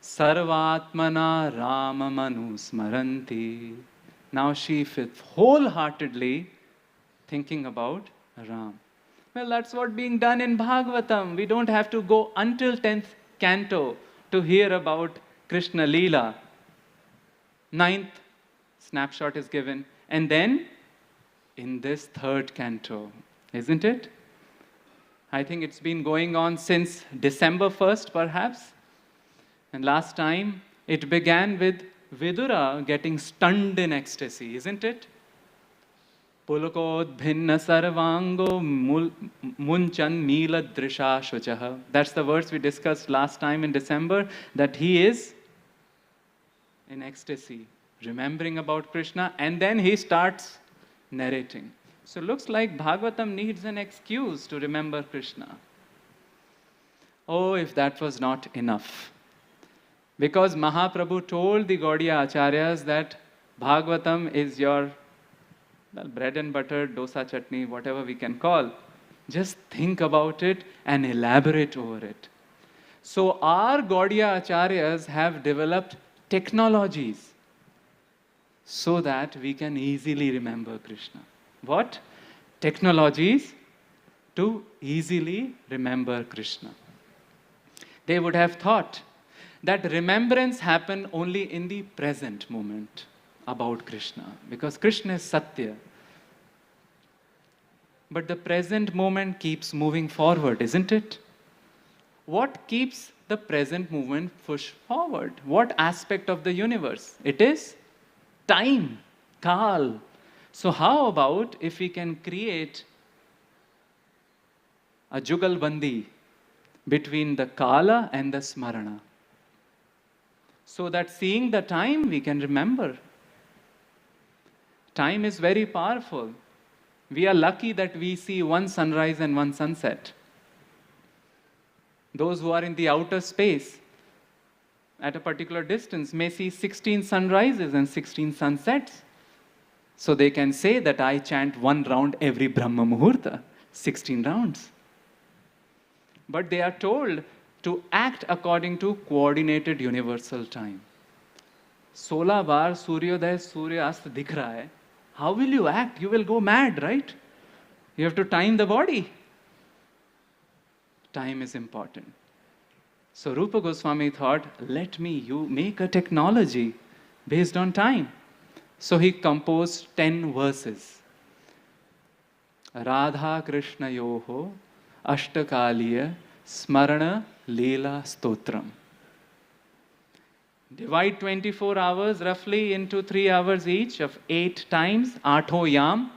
Sarvatmana Ramamanu Smaranti. Now she is wholeheartedly thinking about Ram. Well, that's what's being done in Bhagavatam. We don't have to go until 10th canto to hear about Krishna Leela. 9th snapshot is given. And then in this 3rd canto, isn't it? I think it's been going on since December 1st, perhaps. And last time, it began with Vidura getting stunned in ecstasy, isn't it? Pulkodbhinna sarvango munchan mila drisha shuchaha. That's the verse we discussed last time in December, that he is in ecstasy, remembering about Krishna, and then he starts narrating. So looks like Bhagavatam needs an excuse to remember Krishna. Oh, if that was not enough. Because Mahaprabhu told the Gaudiya Acharyas that Bhagavatam is your bread and butter, dosa chutney, whatever we can call. Just think about it and elaborate over it. So our Gaudiya Acharyas have developed technologies so that we can easily remember Krishna. What? Technologies to easily remember Krishna. They would have thought that remembrance happen only in the present moment about Krishna, because Krishna is Satya. But the present moment keeps moving forward, isn't it? What keeps the present movement push forward? What aspect of the universe? It is time, Kal. So how about if we can create a Jugalbandi between the Kala and the Smarana, so that seeing the time we can remember. Time is very powerful. We are lucky that we see one sunrise and one sunset. Those who are in the outer space at a particular distance may see 16 sunrises and 16 sunsets. So they can say that I chant one round every Brahma Muhurta, 16 rounds. But they are told to act according to coordinated universal time. 16 बार सूर्योदय सूर्यास्त दिख रहा है. How will you act? You will go mad, right? You have to time the body. Time is important. So Rupa Goswami thought, let me make a technology based on time. So he composed 10 verses. Radha Krishna Yoho Ashtakaliya Smarana Leela Stotram. Divide 24 hours roughly into 3 hours each of 8 times, Atho Yam.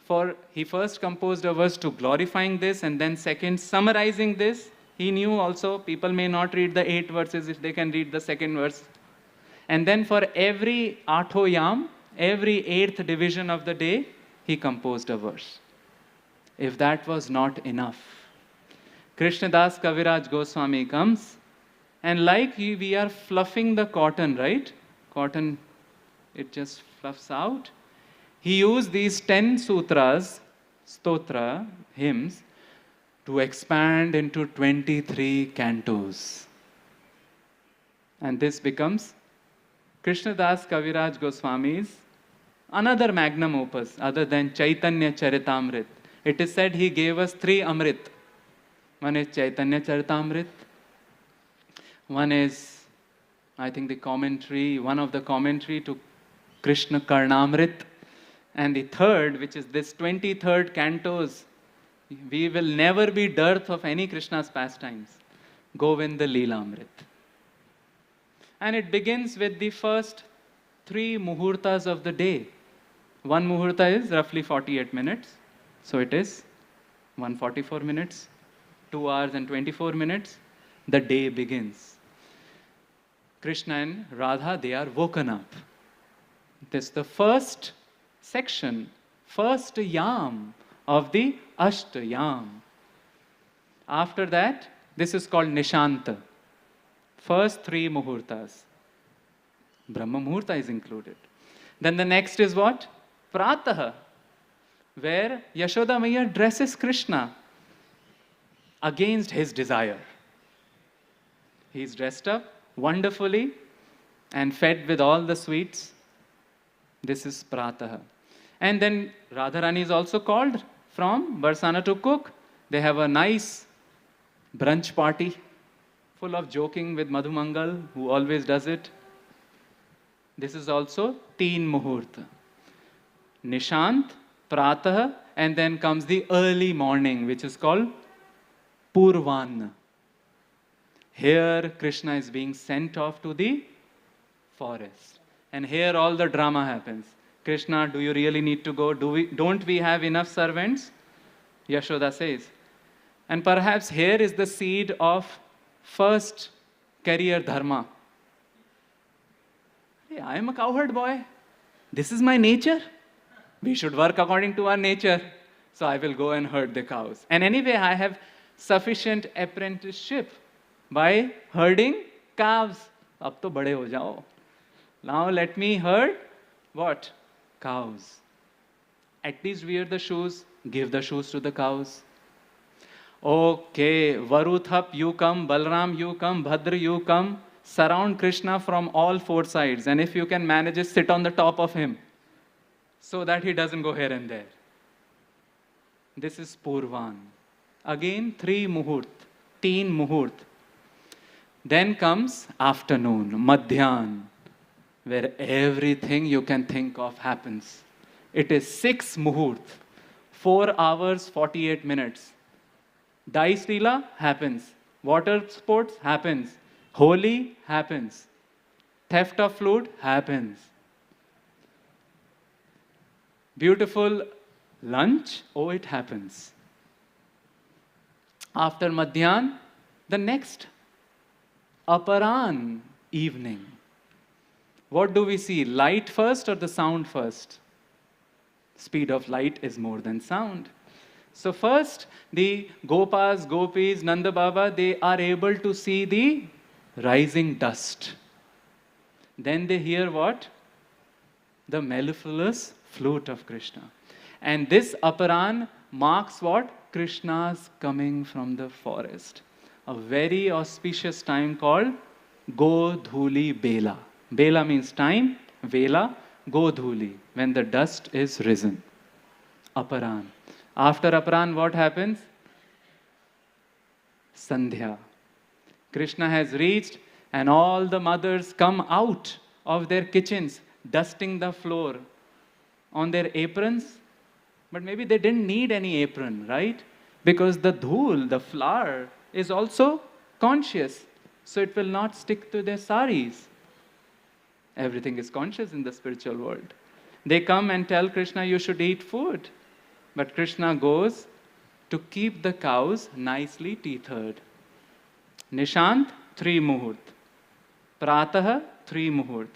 For he first composed a verse to glorifying this, and then second summarizing this. He knew also people may not read the 8 verses if they can read the second verse. And then for every Atho Yam, every 8th division of the day, he composed a verse. If that was not enough, Krishnadas Kaviraj Goswami comes, and like we are fluffing the cotton, right? Cotton, it just fluffs out. He used these 10 sutras, stotra, hymns, to expand into 23 cantos. And this becomes Krishnadas Kaviraj Goswami's another magnum opus other than Chaitanya Charitamrit. It is said he gave us 3 Amrit. One is Chaitanya Charitamrit. One is, I think, one of the commentary to Krishna Karnamrit. And the third, which is this 23rd cantos, we will never be dearth of any Krishna's pastimes. Govinda Leelamrit. And it begins with the first 3 muhurtas of the day. One muhurta is roughly 48 minutes. So it is 144 minutes, 2 hours and 24 minutes. The day begins. Krishna and Radha, they are woken up. This is the first section, first yam of the Ashtayam. After that, this is called Nishanta. First 3 muhurtas. Brahma Muhurta is included. Then the next is what? Prataha, where Yashoda Maiya dresses Krishna against his desire. He is dressed up wonderfully and fed with all the sweets. This is Pratah. And then Radharani is also called from Barsana to cook. They have a nice brunch party full of joking with Madhumangal, who always does it. This is also Teen Muhurta. Nishant, Pratah, and then comes the early morning, which is called Purvan. Here Krishna is being sent off to the forest. And here all the drama happens. Krishna, do you really need to go? Don't we have enough servants? Yashoda says. And perhaps here is the seed of first career dharma. Hey, I am a cowherd boy. This is my nature. We should work according to our nature. So I will go and herd the cows. And anyway, I have sufficient apprenticeship by herding calves. Ab to bade ho jao. Now let me herd what? Cows. At least wear the shoes. Give the shoes to the cows. Okay, Varuthap, you come, Balram, you come, Bhadra, you come. Surround Krishna from all four sides. And if you can manage it, sit on the top of him so that he doesn't go here and there. This is Purvan. Again, 3 Muhurt, Teen Muhurt. Then comes afternoon, Madhyan, where everything you can think of happens. It is 6 Muhurt, 4 hours, 48 minutes. Dice Leela happens. Water sports happens. Holi happens. Theft of flute happens. Beautiful lunch, oh, it happens. After Madhyan, the next Aparan evening. What do we see? Light first or the sound first? Speed of light is more than sound. So first, the Gopas, Gopis, Nanda Baba, they are able to see the rising dust. Then they hear what? The mellifluous flute of Krishna. And this Aparan marks what? Krishna's coming from the forest. A very auspicious time called Godhuli Bela. Bela means time, Vela, Godhuli, when the dust is risen. Aparan. After Aparan, what happens? Sandhya. Krishna has reached, and all the mothers come out of their kitchens, dusting the floor on their aprons. But maybe they didn't need any apron, right? Because the dhul, the flour, is also conscious. So it will not stick to their saris. Everything is conscious in the spiritual world. They come and tell Krishna, you should eat food. But Krishna goes to keep the cows nicely tethered. Nishant, 3 Muhurt. Pratah, 3 Muhurt.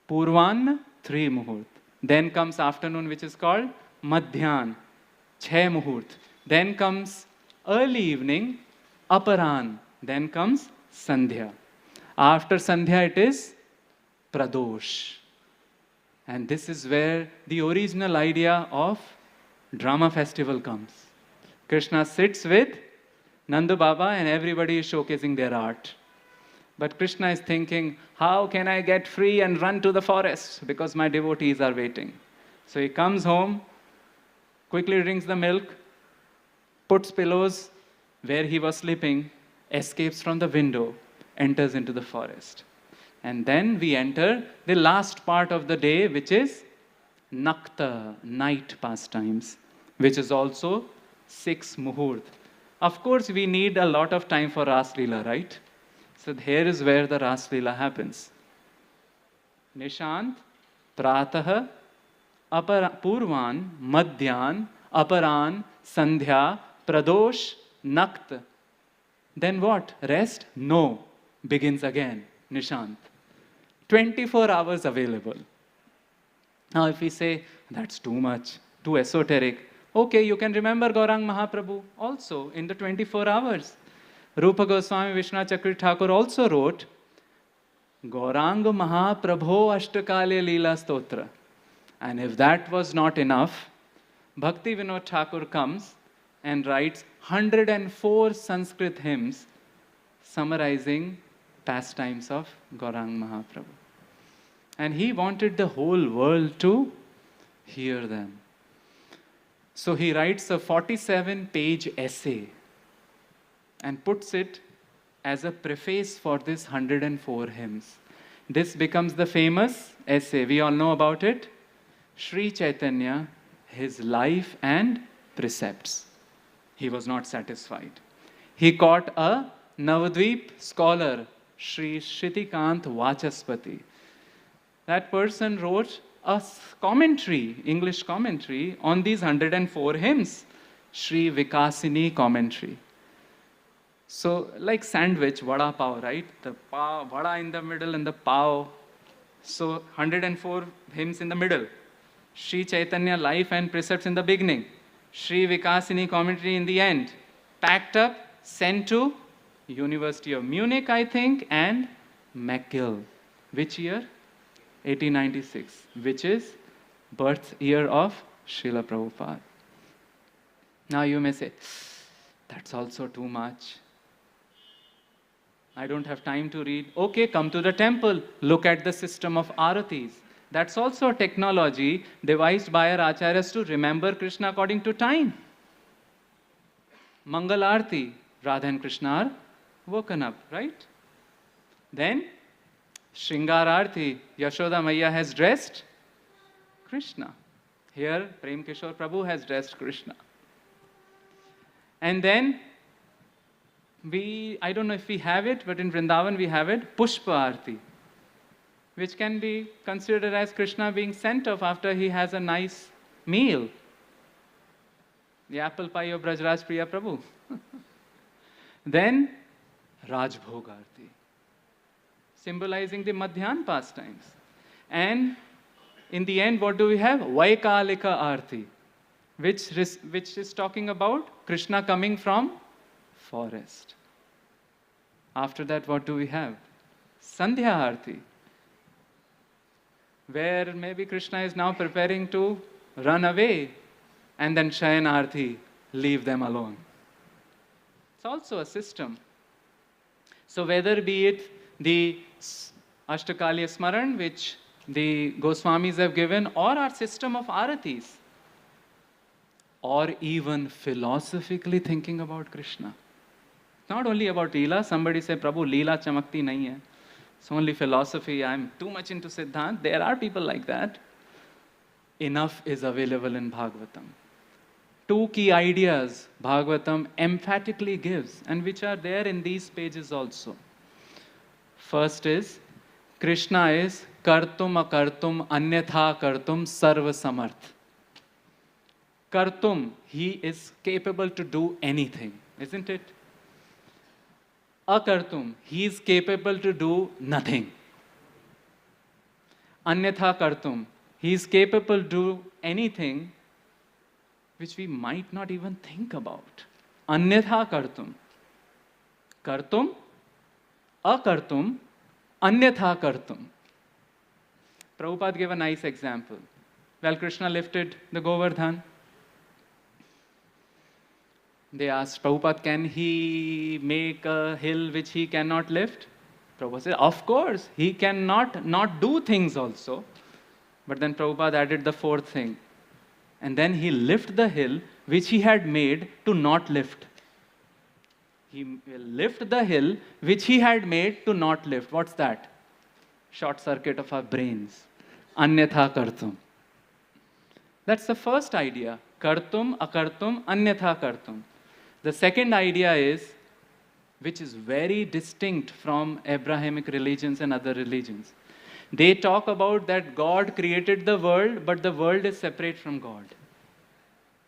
Purvan, 3 Muhurt. Then comes afternoon, which is called Madhyan, 6 Muhurt. Then comes early evening, Aparan. Then comes Sandhya. After Sandhya, it is Pradosh. And this is where the original idea of drama festival comes. Krishna sits with Nanda Baba and everybody is showcasing their art. But Krishna is thinking, how can I get free and run to the forest? Because my devotees are waiting. So he comes home, quickly drinks the milk, puts pillows where he was sleeping, escapes from the window, enters into the forest. And then we enter the last part of the day, which is Nakta, night pastimes, which is also 6 Muhurt. Of course, we need a lot of time for Ras Leela, right? So here is where the Ras Leela happens. Nishant, Pratah, Purvan, Madhyan, Aparan, Sandhya, Pradosh, Nakt. Then what? Rest? No. Begins again. Nishant. 24 hours available. Now if we say, that's too much, too esoteric, okay, you can remember Gaurang Mahaprabhu also in the 24 hours. Rupa Goswami Vishwanath Chakravarti Thakur also wrote, Gaurang Mahaprabho Ashtakale Leela Stotra. And if that was not enough, Bhakti Vinod Thakur comes and writes 104 Sanskrit hymns summarizing pastimes of Gaurang Mahaprabhu. And he wanted the whole world to hear them. So he writes a 47-page essay and puts it as a preface for this 104 hymns. This becomes the famous essay. We all know about it. Sri Chaitanya, his life and precepts. He was not satisfied. He caught a Navadvip scholar, Sri Shritikant Vachaspati. That person wrote a commentary, English commentary, on these 104 hymns, Sri Vikasini commentary. So, like sandwich, vada pav, right? The pav, vada in the middle and the pav. So, 104 hymns in the middle. Sri Chaitanya life and precepts in the beginning. Sri Vikasini commentary in the end. Packed up, sent to University of Munich, I think, and McGill. Which year? 1896, which is birth year of Srila Prabhupada. Now you may say, that's also too much. I don't have time to read. Okay, come to the temple. Look at the system of aratis. That's also a technology devised by our acharyas to remember Krishna according to time. Mangal Arti, Radha and Krishna are woken up, right? Then, Shringar Arti, Yashoda Maiya has dressed Krishna. Here, Prem Kishore Prabhu has dressed Krishna. And then, I don't know if we have it, but in Vrindavan we have it, Pushpa Arti, which can be considered as Krishna being sent off after he has a nice meal. The apple pie of Brajraj Priya Prabhu. Then, Rajbhog Arti, symbolizing the Madhyan pastimes. And in the end, what do we have? Vaikalika Arti, which is talking about Krishna coming from forest. After that, what do we have? Sandhya Arti, where maybe Krishna is now preparing to run away, and then Shayan Arti, leave them alone. It's also a system. So whether be it the Ashtakalya Smaran, which the Goswamis have given, or our system of aratis, or even philosophically thinking about Krishna. Not only about Leela. Somebody say, Prabhu, Leela chamakti nahi hai. It's only philosophy. I'm too much into Siddhant. There are people like that. Enough is available in Bhagavatam. Two key ideas Bhagavatam emphatically gives, and which are there in these pages also. First is, Krishna is kartum akartum anyatha kartum sarva samarth. Kartum, he is capable to do anything, isn't it? Akartum, he is capable to do nothing. Anyatha kartum, he is capable to do anything which we might not even think about. Anyatha kartum. Kartum, akartum, anyatha kartum. Prabhupada gave a nice example. Well, Krishna lifted the Govardhan. They asked Prabhupada, can he make a hill which he cannot lift? Prabhupada said, of course, he cannot not do things also. But then Prabhupada added the fourth thing. And then he lifted the hill which he had made to not lift. He will lift the hill which he had made to not lift. What's that? Short circuit of our brains. Anyatha kartum. That's the first idea. Kartum, akartum, anyatha kartum. The second idea is, which is very distinct from Abrahamic religions and other religions. They talk about that God created the world, but the world is separate from God.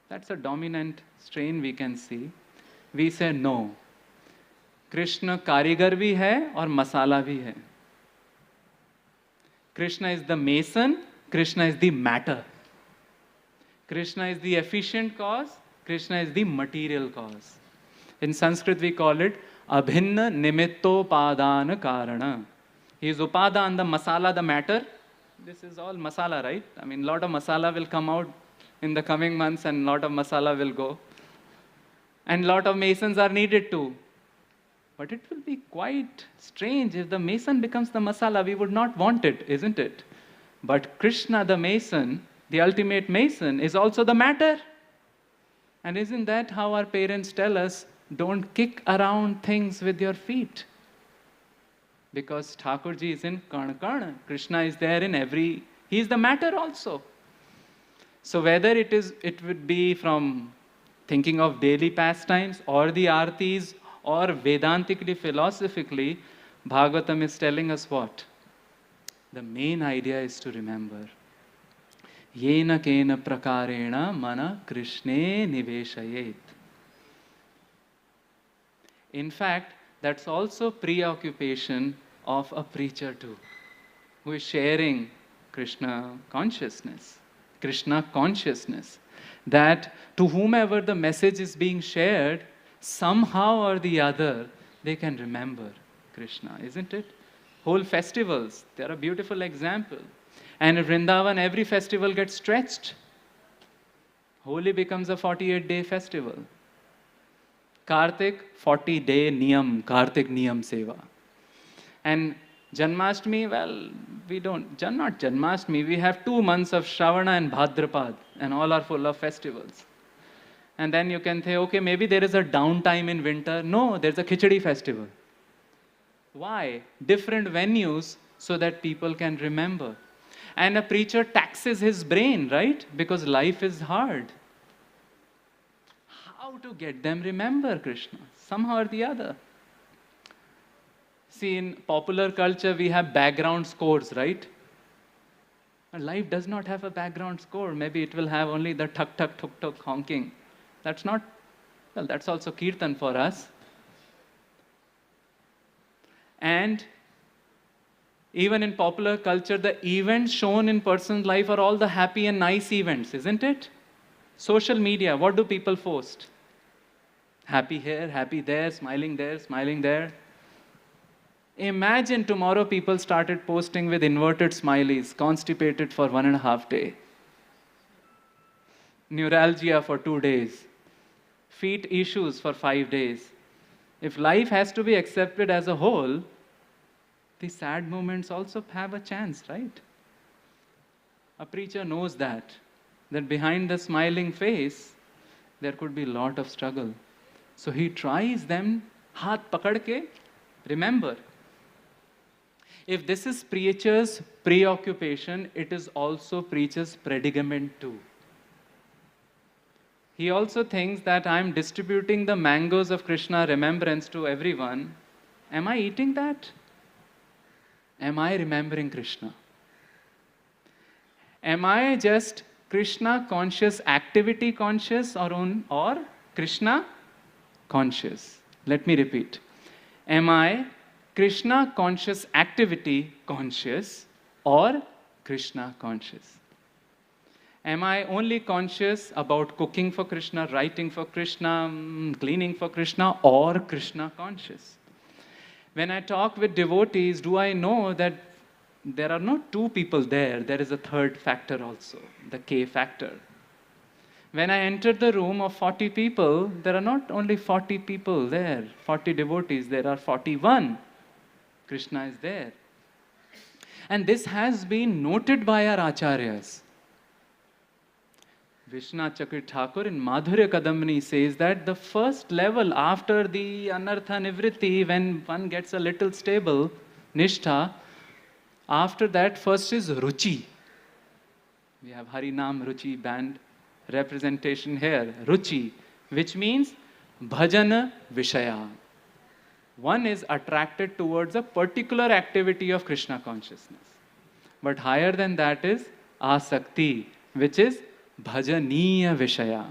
That's a dominant strain we can see. We say no. Krishna karigar bhi hai aur masala bhi hai. Krishna is the mason, Krishna is the matter. Krishna is the efficient cause, Krishna is the material cause. In Sanskrit we call it abhinna nimittopadana karana. He is upadan, the masala, the matter. This is all masala, right? I mean, a lot of masala will come out in the coming months and a lot of masala will go. And a lot of masons are needed too. But it will be quite strange if the mason becomes the masala. We would not want it, isn't it? But Krishna, the mason, the ultimate mason, is also the matter. And isn't that how our parents tell us, don't kick around things with your feet? Because Thakurji is in Karna Karna. Krishna is there in every... He is the matter also. So whether it would be from thinking of daily pastimes or the artis or Vedantically, philosophically, Bhagavatam is telling us what? The main idea is to remember. Yena kena prakarena mana Krishne niveshayet. In fact, that's also preoccupation of a preacher too, who is sharing Krishna consciousness, that to whomever the message is being shared, somehow or the other, they can remember Krishna, isn't it? Whole festivals, they're a beautiful example. And in Vrindavan, every festival gets stretched. Holi becomes a 48-day festival. Kartik, 40-day niyam, Kartik niyam seva. And Janmashtami, well, we don't, not Janmashtami, we have 2 months of Shravana and Bhadrapad, and all are full of festivals. And then you can say, okay, maybe there is a downtime in winter. No, there's a Khichdi festival. Why? Different venues so that people can remember. And a preacher taxes his brain, right? Because life is hard. How to get them remember Krishna? Somehow or the other. See, in popular culture, we have background scores, right? And life does not have a background score. Maybe it will have only the tuk tuk tuk tuk honking. That's not, well, that's also kirtan for us. And even in popular culture, the events shown in person's life are all the happy and nice events, isn't it? Social media, what do people post? Happy here, happy there, smiling there, smiling there. Imagine tomorrow people started posting with inverted smileys, constipated for 1.5 days, neuralgia for 2 days, feet issues for 5 days. If life has to be accepted as a whole, the sad moments also have a chance, right? A preacher knows that behind the smiling face, there could be a lot of struggle. So he tries them, haath pakad ke, remember. If this is preacher's preoccupation, it is also preacher's predicament too. He also thinks that I'm distributing the mangoes of Krishna remembrance to everyone. Am I eating that? Am I remembering Krishna? Am I just Krishna conscious, activity conscious, or Krishna conscious? Let me repeat. Am I Krishna conscious, activity conscious, or Krishna conscious? Am I only conscious about cooking for Krishna, writing for Krishna, cleaning for Krishna, or Krishna conscious? When I talk with devotees, do I know that there are not 2 people there? There is a third factor also, the K factor. When I enter the room of 40 people, there are not only 40 people there, 40 devotees, there are 41. Krishna is there. And this has been noted by our acharyas. Vishwanath Chakravarti Thakur in Madhurya Kadambini says that the first level after the anartha nivritti, when one gets a little stable, nishtha, after that first is ruchi. We have Harinam Ruchi band representation here, ruchi, which means bhajana vishaya. One is attracted towards a particular activity of Krishna consciousness. But higher than that is asakti, which is bhajaniya vishaya.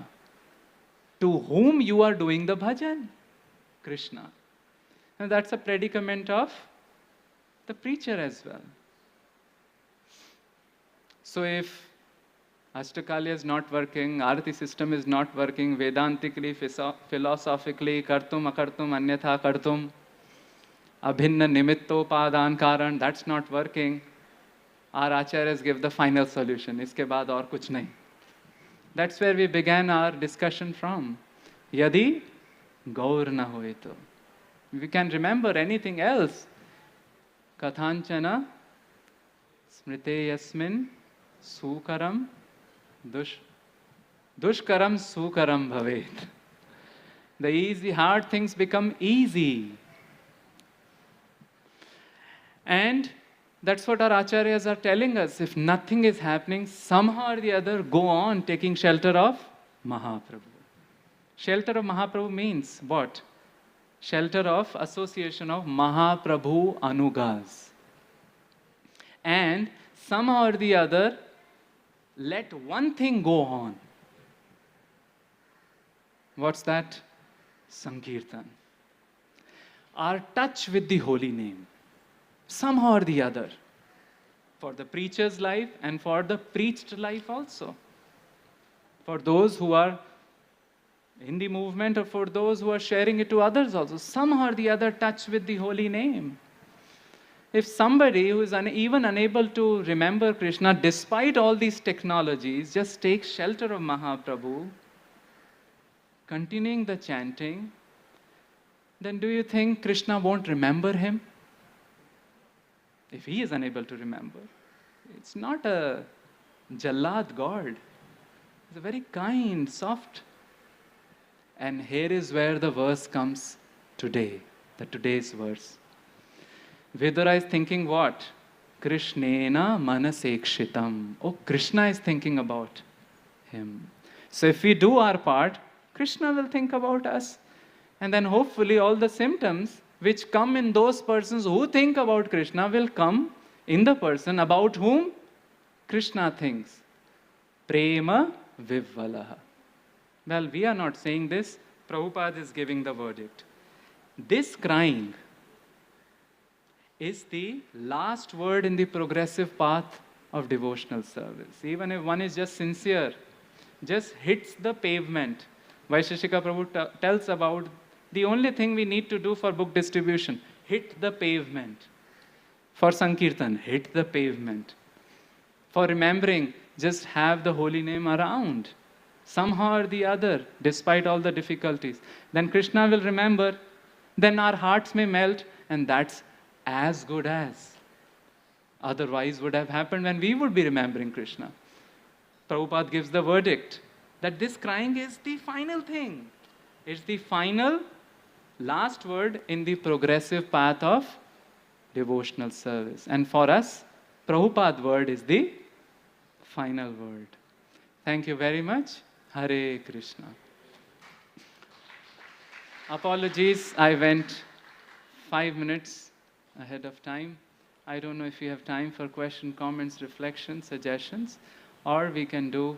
To whom you are doing the bhajan? Krishna. And that's a predicament of the preacher as well. So if Ashtakalya is not working, Arati system is not working, Vedantically, philosophically, kartum, akartum, anyatha kartum, abhinna nimitto padan karan, that's not working, our acharyas give the final solution. Iske baad aur kuch nahi. That's where we began our discussion from. Yadi gaur na hoye to. We can remember anything else. Kathanchana smrite yasmin sukaram dushkaram sukaram bhavet. The easy, hard things become easy. And that's what our acharyas are telling us. If nothing is happening, somehow or the other, go on taking shelter of Mahaprabhu. Shelter of Mahaprabhu means what? Shelter of association of Mahaprabhu Anugas. And somehow or the other, let one thing go on. What's that? Sankirtan. Our touch with the holy name. Somehow or the other. For the preacher's life and for the preached life also. For those who are in the movement or for those who are sharing it to others also. Somehow or the other touch with the holy name. If somebody who is even unable to remember Krishna despite all these technologies just takes shelter of Mahaprabhu, continuing the chanting, then do you think Krishna won't remember him? If he is unable to remember. It's not a Jallad God. It's a very kind, soft. And here is where the verse comes today, today's verse. Vidura is thinking what? Krishnena manasekshitam. Oh, Krishna is thinking about him. So if we do our part, Krishna will think about us. And then hopefully all the symptoms which come in those persons who think about Krishna will come in the person about whom Krishna thinks. Prema vivvalaha. Well, we are not saying this. Prabhupada is giving the verdict. This crying is the last word in the progressive path of devotional service. Even if one is just sincere, just hits the pavement. Vaisheshika Prabhu tells about the only thing we need to do for book distribution, hit the pavement. For Sankirtan, hit the pavement. For remembering, just have the holy name around. Somehow or the other, despite all the difficulties. Then Krishna will remember, then our hearts may melt, and that's as good as. Otherwise would have happened when we would be remembering Krishna. Prabhupada gives the verdict that this crying is the final thing. It's the final, last word in the progressive path of devotional service. And for us, Prabhupada's word is the final word. Thank you very much. Hare Krishna. Apologies, I went 5 minutes ahead of time. I don't know if you have time for question, comments, reflections, suggestions, or we can do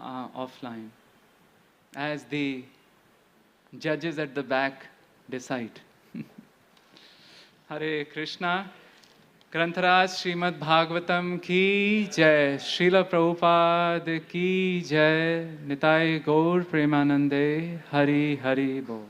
offline, as the judges at the back decide. Hare Krishna. Grantaraj Srimad Bhagavatam ki jai, Srila Prabhupada ki jai, Nitai Gaur Premanande, Hari Hari Bol.